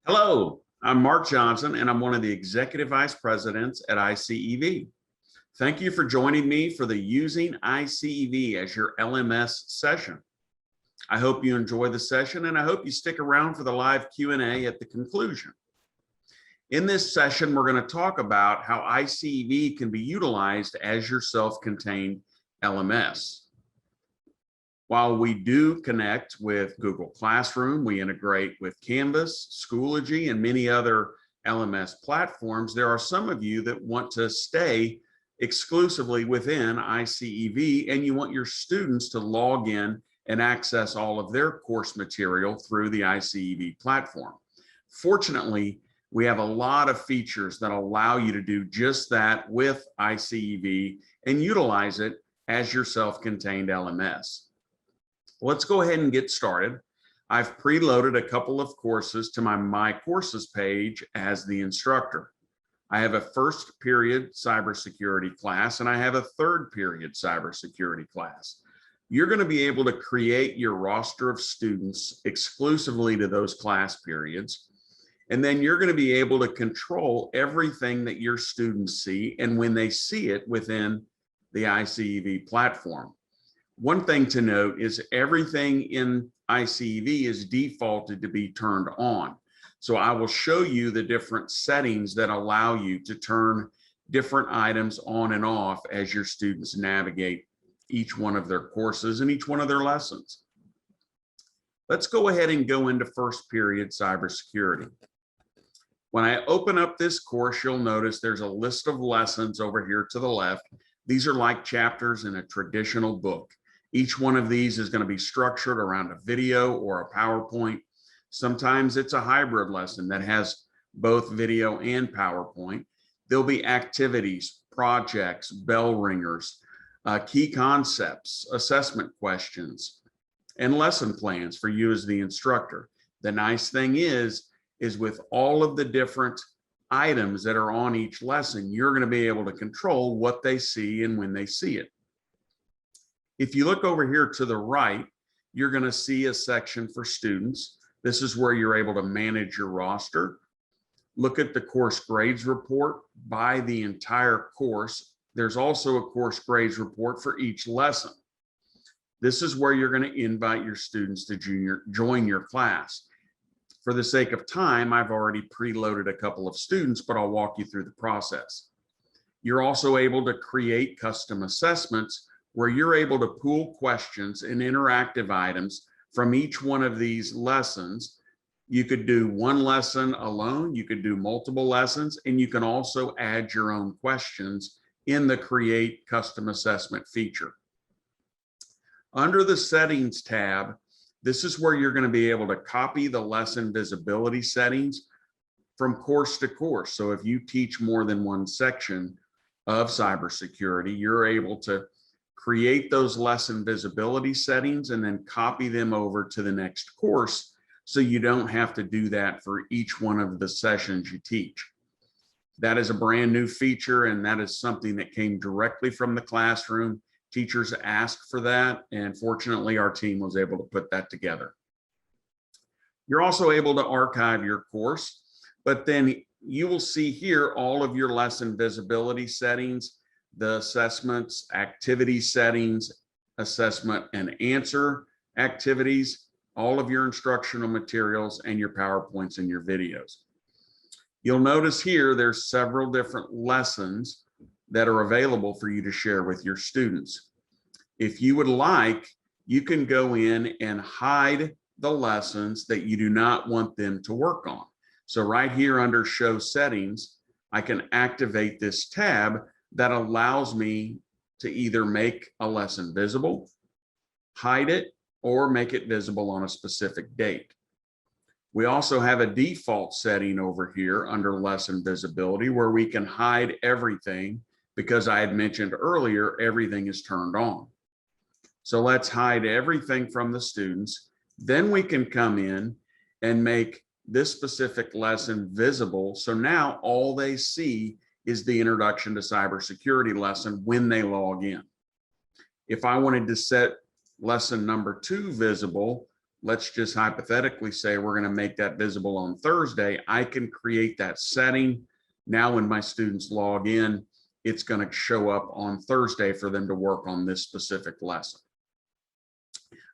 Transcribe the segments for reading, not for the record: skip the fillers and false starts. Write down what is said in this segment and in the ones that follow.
Hello, I'm Mark Johnson, and I'm one of the Executive Vice Presidents at iCEV. Thank you for joining me for the Using iCEV as Your LMS session. I hope you enjoy the session, and I hope you stick around for the live Q&A at the conclusion. In this session, we're going to talk about how iCEV can be utilized as your self-contained LMS. While we do connect with Google Classroom, we integrate with Canvas, Schoology, and many other LMS platforms, there are some of you that want to stay exclusively within iCEV, and you want your students to log in and access all of their course material through the iCEV platform. Fortunately, we have a lot of features that allow you to do just that with iCEV and utilize it as your self-contained LMS. Let's go ahead and get started. I've preloaded a couple of courses to my Courses page as the instructor. I have a first period cybersecurity class and I have a third period cybersecurity class. You're going to be able to create your roster of students exclusively to those class periods. And then you're going to be able to control everything that your students see and when they see it within the iCEV platform. One thing to note is everything in iCEV is defaulted to be turned on. So I will show you the different settings that allow you to turn different items on and off as your students navigate each one of their courses and each one of their lessons. Let's go ahead and go into first period cybersecurity. When I open up this course, you'll notice there's a list of lessons over here to the left. These are like chapters in a traditional book. Each one of these is going to be structured around a video or a PowerPoint. Sometimes it's a hybrid lesson that has both video and PowerPoint. There'll be activities, projects, bell ringers, key concepts, assessment questions, and lesson plans for you as the instructor. The nice thing is with all of the different items that are on each lesson, you're going to be able to control what they see and when they see it. If you look over here to the right, you're going to see a section for students. This is where you're able to manage your roster. Look at the course grades report by the entire course. There's also a course grades report for each lesson. This is where you're going to invite your students to join your class. For the sake of time, I've already preloaded a couple of students, but I'll walk you through the process. You're also able to create custom assessments where you're able to pool questions and interactive items from each one of these lessons. You could do one lesson alone, you could do multiple lessons, and you can also add your own questions in the Create Custom Assessment feature. Under the Settings tab, this is where you're going to be able to copy the lesson visibility settings from course to course. So if you teach more than one section of cybersecurity, you're able to create those lesson visibility settings and then copy them over to the next course so you don't have to do that for each one of the sessions you teach. That is a brand new feature, and that is something that came directly from the classroom. Teachers asked for that, and fortunately our team was able to put that together. You're also able to archive your course, but then you will see here all of your lesson visibility settings, the assessments, activity settings, assessment and answer activities, all of your instructional materials, and your PowerPoints and your videos. You'll notice here there's several different lessons that are available for you to share with your students. If you would like, you can go in and hide the lessons that you do not want them to work on. So right here under Show Settings, I can activate this tab that allows me to either make a lesson visible, hide it, or make it visible on a specific date. We also have a default setting over here under lesson visibility where we can hide everything because I had mentioned earlier, everything is turned on. So let's hide everything from the students. Then we can come in and make this specific lesson visible. So now all they see is the Introduction to Cybersecurity lesson when they log in. If I wanted to set lesson number 2 visible, let's just hypothetically say we're going to make that visible on Thursday. I can create that setting. Now when my students log in, it's going to show up on Thursday for them to work on this specific lesson.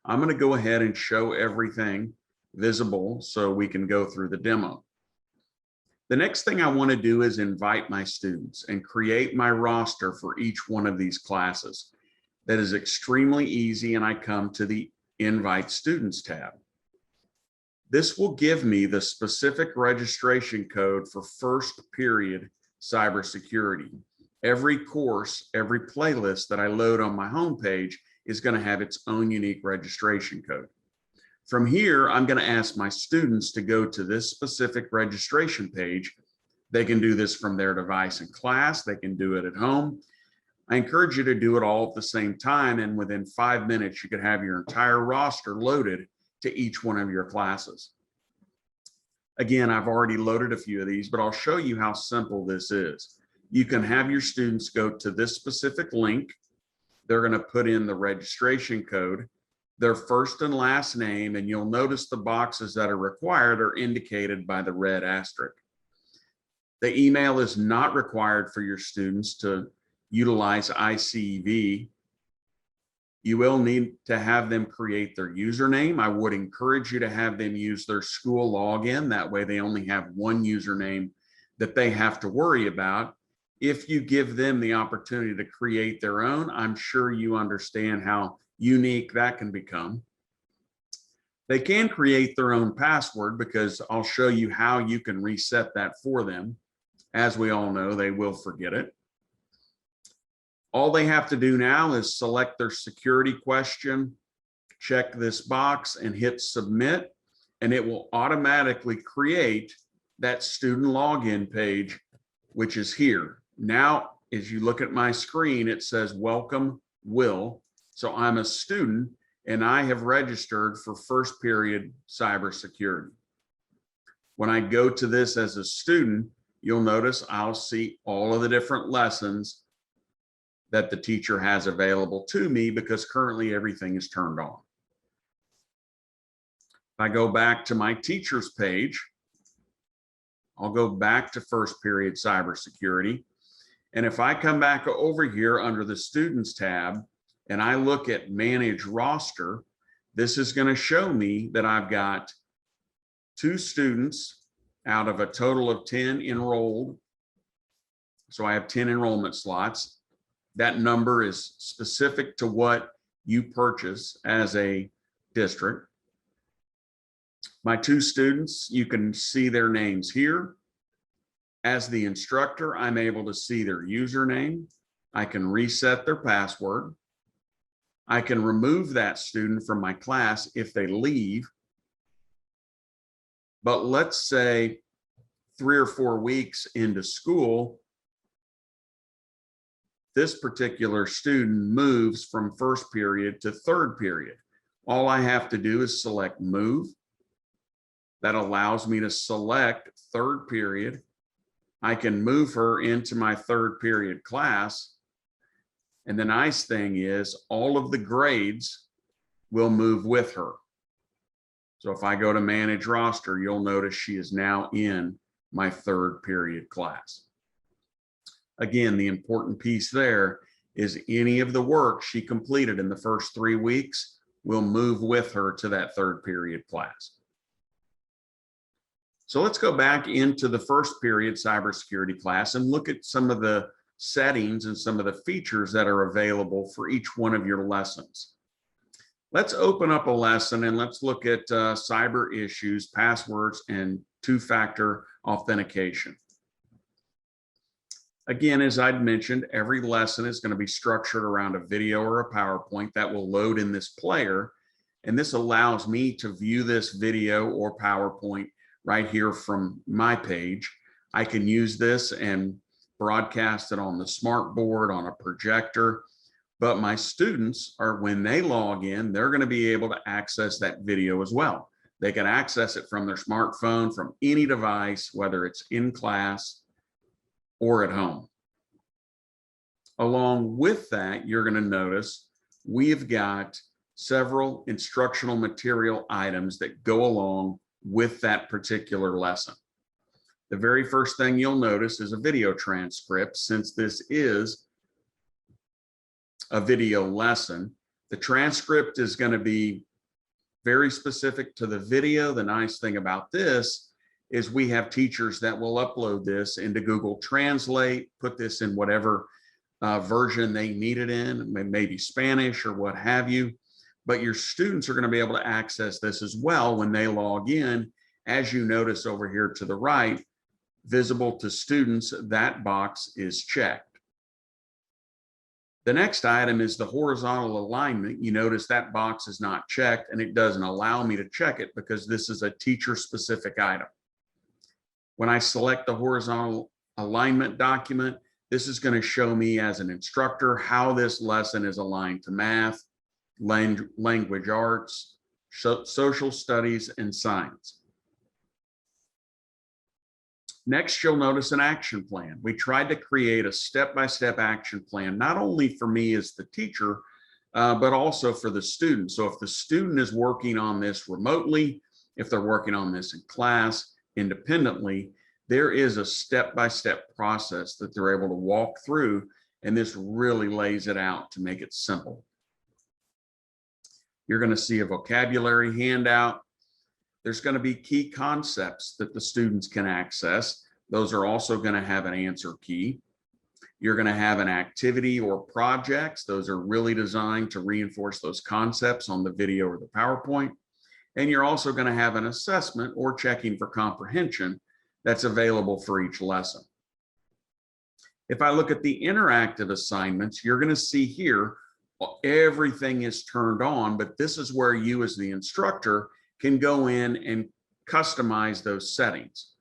I'm going to go ahead and show everything visible so we can go through the demo. The next thing I want to do is invite my students and create my roster for each one of these classes. That is extremely easy, and I come to the Invite Students tab. This will give me the specific registration code for first period cybersecurity. Every course, every playlist that I load on my homepage is going to have its own unique registration code. From here, I'm going to ask my students to go to this specific registration page. They can do this from their device in class. They can do it at home. I encourage you to do it all at the same time, and within 5 minutes, you could have your entire roster loaded to each one of your classes. Again, I've already loaded a few of these, but I'll show you how simple this is. You can have your students go to this specific link. They're going to put in the registration code, their first and last name, and you'll notice the boxes that are required are indicated by the red asterisk. The email is not required for your students to utilize iCEV. You will need to have them create their username. I would encourage you to have them use their school login. That way they only have one username that they have to worry about. If you give them the opportunity to create their own, I'm sure you understand how unique that can become. They can create their own password, because I'll show you how you can reset that for them. As we all know, they will forget it. All they have to do now is select their security question, check this box, and hit submit, and it will automatically create that student login page, which is here. Now, as you look at my screen, it says welcome, Will. So I'm a student and I have registered for first period cybersecurity. When I go to this as a student, you'll notice I'll see all of the different lessons that the teacher has available to me, because currently everything is turned on. If I go back to my teacher's page, I'll go back to first period cybersecurity. And if I come back over here under the students tab and I look at manage roster, this is going to show me that I've got 2 students out of a total of 10 enrolled. So I have 10 enrollment slots. That number is specific to what you purchase as a district. My 2 students, you can see their names here. As the instructor, I'm able to see their username. I can reset their password. I can remove that student from my class if they leave. But let's say 3 or 4 weeks into school, this particular student moves from first period to third period. All I have to do is select move. That allows me to select third period. I can move her into my third period class. And the nice thing is all of the grades will move with her. So if I go to manage roster, you'll notice she is now in my third period class. Again, the important piece there is any of the work she completed in the first 3 weeks will move with her to that third period class. So let's go back into the first period cybersecurity class and look at some of the settings and some of the features that are available for each one of your lessons. Let's open up a lesson and let's look at cyber issues, passwords, and 2-factor authentication. Again, as I'd mentioned, every lesson is going to be structured around a video or a PowerPoint that will load in this player. And this allows me to view this video or PowerPoint right here from my page. I can use this and broadcast it on the smart board, on a projector. But my students are, when they log in, they're going to be able to access that video as well. They can access it from their smartphone, from any device, whether it's in class or at home. Along with that, you're going to notice we've got several instructional material items that go along with that particular lesson. The very first thing you'll notice is a video transcript. Since this is a video lesson, the transcript is going to be very specific to the video. The nice thing about this is we have teachers that will upload this into Google Translate, put this in whatever version they need it in, maybe Spanish or what have you. But your students are going to be able to access this as well when they log in. As you notice over here to the right, visible to students, that box is checked. The next item is the horizontal alignment. You notice that box is not checked, and it doesn't allow me to check it because this is a teacher-specific item. When I select the horizontal alignment document, this is going to show me as an instructor how this lesson is aligned to math, language arts, social studies, and science. Next, you'll notice an action plan. We tried to create a step-by-step action plan, not only for me as the teacher, but also for the student. So if the student is working on this remotely, if they're working on this in class independently, there is a step-by-step process that they're able to walk through, and this really lays it out to make it simple. You're going to see a vocabulary handout. There's going to be key concepts that the students can access. Those are also going to have an answer key. You're going to have an activity or projects. Those are really designed to reinforce those concepts on the video or the PowerPoint. And you're also going to have an assessment or checking for comprehension that's available for each lesson. If I look at the interactive assignments, you're going to see here everything is turned on, but this is where you as the instructor can go in and customize those settings.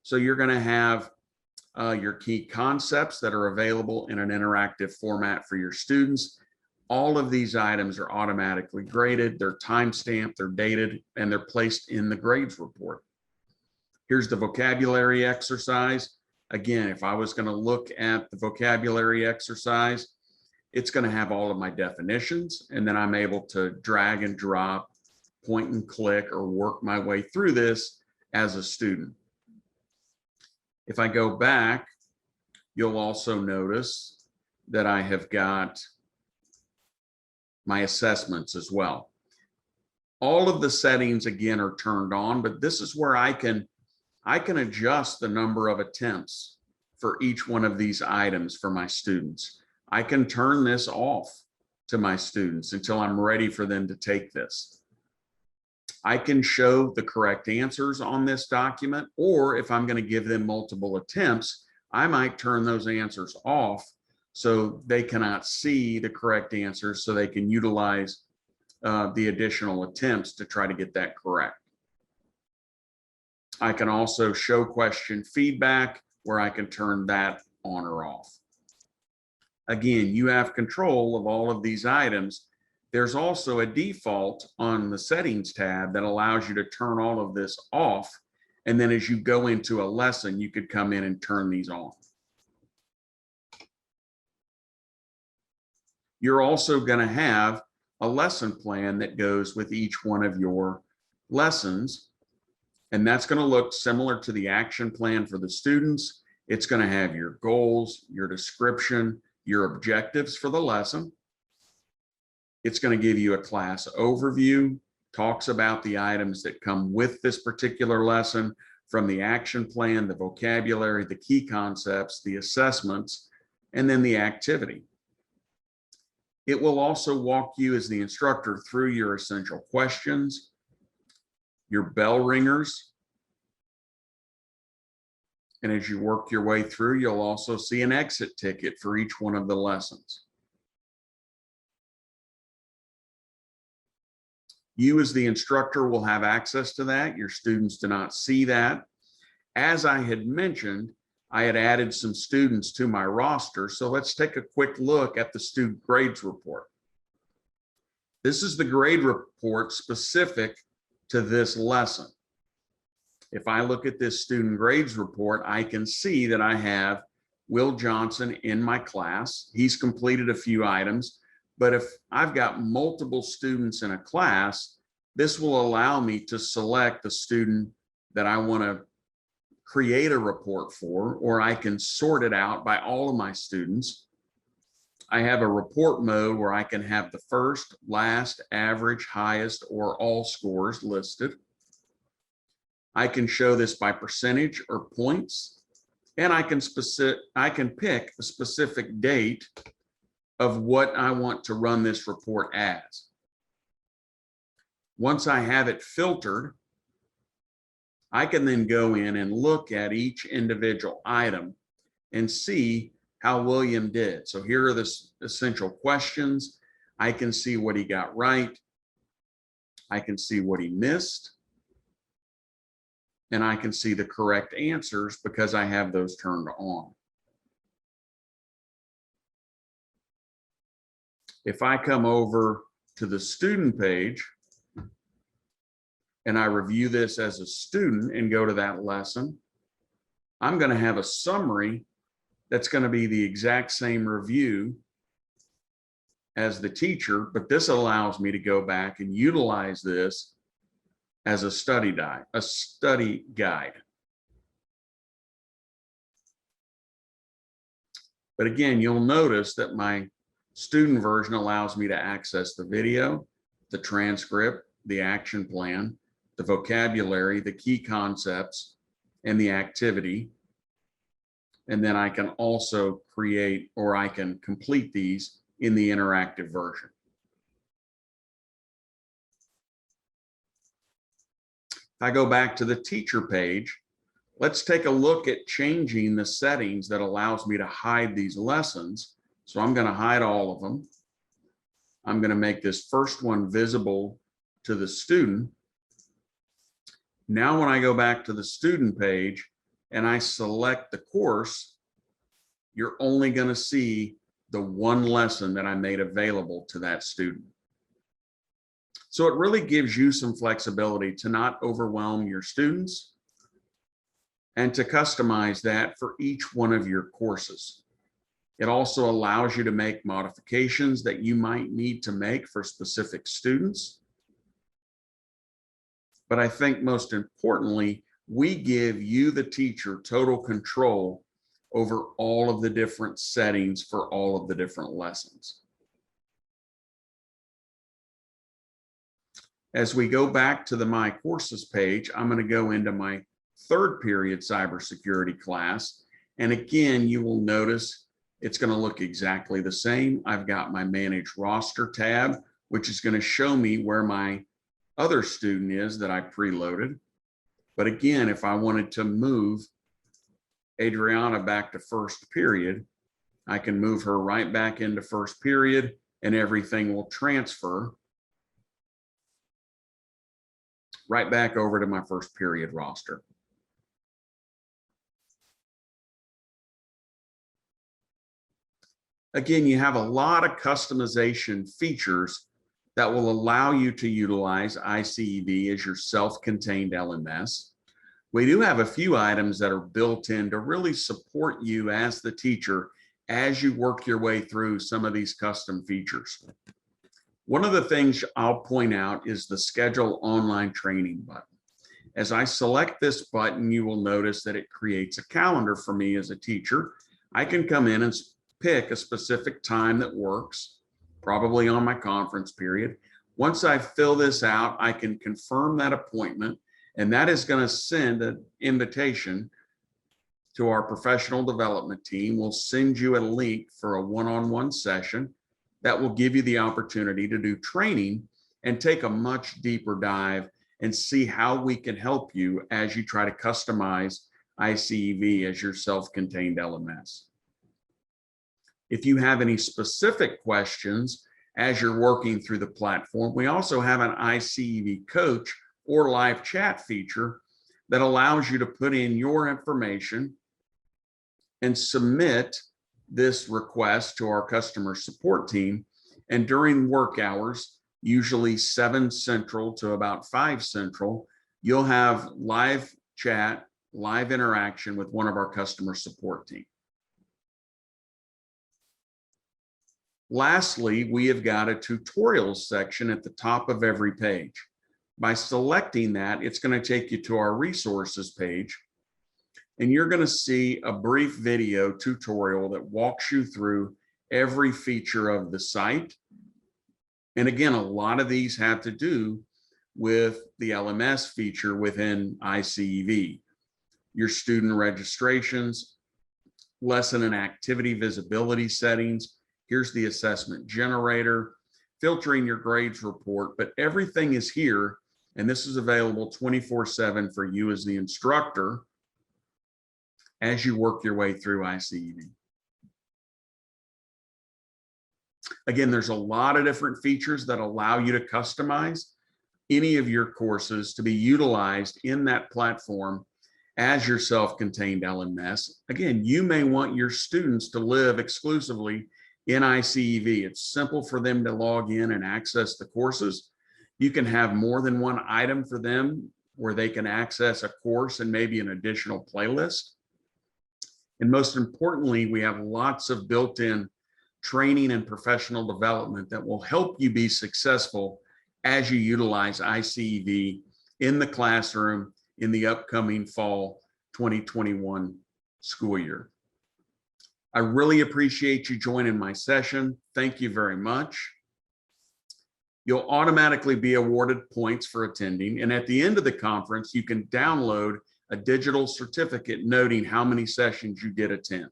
So you're going to have your key concepts that are available in an interactive format for your students. All of these items are automatically graded, they're time-stamped, they're dated, and they're placed in the grades report. Here's the vocabulary exercise. Again, if I was going to look at the vocabulary exercise, it's going to have all of my definitions, and then I'm able to drag and drop, point and click, or work my way through this as a student. If I go back, you'll also notice that I have got my assessments as well. All of the settings again are turned on, but this is where I can adjust the number of attempts for each one of these items for my students. I can turn this off to my students until I'm ready for them to take this. I can show the correct answers on this document, or if I'm going to give them multiple attempts, I might turn those answers off so they cannot see the correct answers, so they can utilize the additional attempts to try to get that correct. I can also show question feedback, where I can turn that on or off. Again, you have control of all of these items. There's also a default on the settings tab that allows you to turn all of this off. And then as you go into a lesson, you could come in and turn these on. You're also going to have a lesson plan that goes with each one of your lessons. And that's going to look similar to the action plan for the students. It's going to have your goals, your description, your objectives for the lesson. It's going to give you a class overview, talks about the items that come with this particular lesson, from the action plan, the vocabulary, the key concepts, the assessments, and then the activity. It will also walk you as the instructor through your essential questions, your bell ringers. And as you work your way through, you'll also see an exit ticket for each one of the lessons. You as the instructor will have access to that. Your students do not see that. As I had mentioned, I had added some students to my roster. So let's take a quick look at the student grades report. This is the grade report specific to this lesson. If I look at this student grades report, I can see that I have Will Johnson in my class. He's completed a few items, But if I've got multiple students in a class, this will allow me to select the student that I want to create a report for, or I can sort it out by all of my students. I have a report mode where I can have the first, last, average, highest, or all scores listed. I can show this by percentage or points, and I can pick a specific date of what I want to run this report as. Once I have it filtered, I can then go in and look at each individual item and see how William did. So here are the essential questions. I can see what he got right. I can see what he missed. And I can see the correct answers because I have those turned on. If I come over to the student page and I review this as a student and go to that lesson, I'm going to have a summary that's going to be the exact same review as the teacher, but this allows me to go back and utilize this as a study guide. But again, you'll notice that my student version allows me to access the video, the transcript, the action plan, the vocabulary, the key concepts, and the activity. And then I can also create, or I can complete these in the interactive version. If I go back to the teacher page, let's take a look at changing the settings that allows me to hide these lessons. So I'm going to hide all of them. I'm going to make this first one visible to the student. Now, when I go back to the student page and I select the course, you're only going to see the one lesson that I made available to that student. So it really gives you some flexibility to not overwhelm your students and to customize that for each one of your courses. It also allows you to make modifications that you might need to make for specific students. But I think most importantly, we give you, the teacher, total control over all of the different settings for all of the different lessons. As we go back to the My Courses page, I'm going to go into my third period cybersecurity class. And again, you will notice it's going to look exactly the same. I've got my Manage Roster tab, which is going to show me where my other student is that I preloaded. But again, if I wanted to move Adriana back to first period, I can move her right back into first period and everything will transfer right back over to my first period roster. Again, you have a lot of customization features that will allow you to utilize iCEV as your self-contained LMS. We do have a few items that are built in to really support you as the teacher as you work your way through some of these custom features. One of the things I'll point out is the Schedule Online Training button. As I select this button, you will notice that it creates a calendar for me as a teacher. I can come in and pick a specific time that works, probably on my conference period. Once I fill this out, I can confirm that appointment, and that is going to send an invitation to our professional development team. We'll send you a link for a one-on-one session that will give you the opportunity to do training and take a much deeper dive and see how we can help you as you try to customize iCEV as your self-contained LMS. If you have any specific questions as you're working through the platform, we also have an iCEV coach or live chat feature that allows you to put in your information and submit this request to our customer support team. And during work hours, usually 7 Central to about 5 Central, you'll have live chat, live interaction with one of our customer support team. Lastly, we have got a tutorials section at the top of every page. By selecting that, it's going to take you to our resources page, and you're going to see a brief video tutorial that walks you through every feature of the site. And again, a lot of these have to do with the LMS feature within iCEV, your student registrations, lesson and activity visibility settings. Here's the assessment generator, filtering your grades report, but everything is here, and this is available 24/7 for you as the instructor as you work your way through iCEV. Again, there's a lot of different features that allow you to customize any of your courses to be utilized in that platform as your self-contained LMS. Again, you may want your students to live exclusively in iCEV. It's simple for them to log in and access the courses. You can have more than one item for them where they can access a course and maybe an additional playlist. And most importantly, we have lots of built-in training and professional development that will help you be successful as you utilize iCEV in the classroom in the upcoming fall 2021 school year. I really appreciate you joining my session. Thank you very much. You'll automatically be awarded points for attending, and at the end of the conference, you can download a digital certificate noting how many sessions you did attend.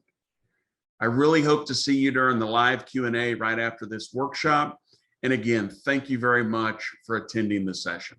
I really hope to see you during the live Q&A right after this workshop. And again, thank you very much for attending the session.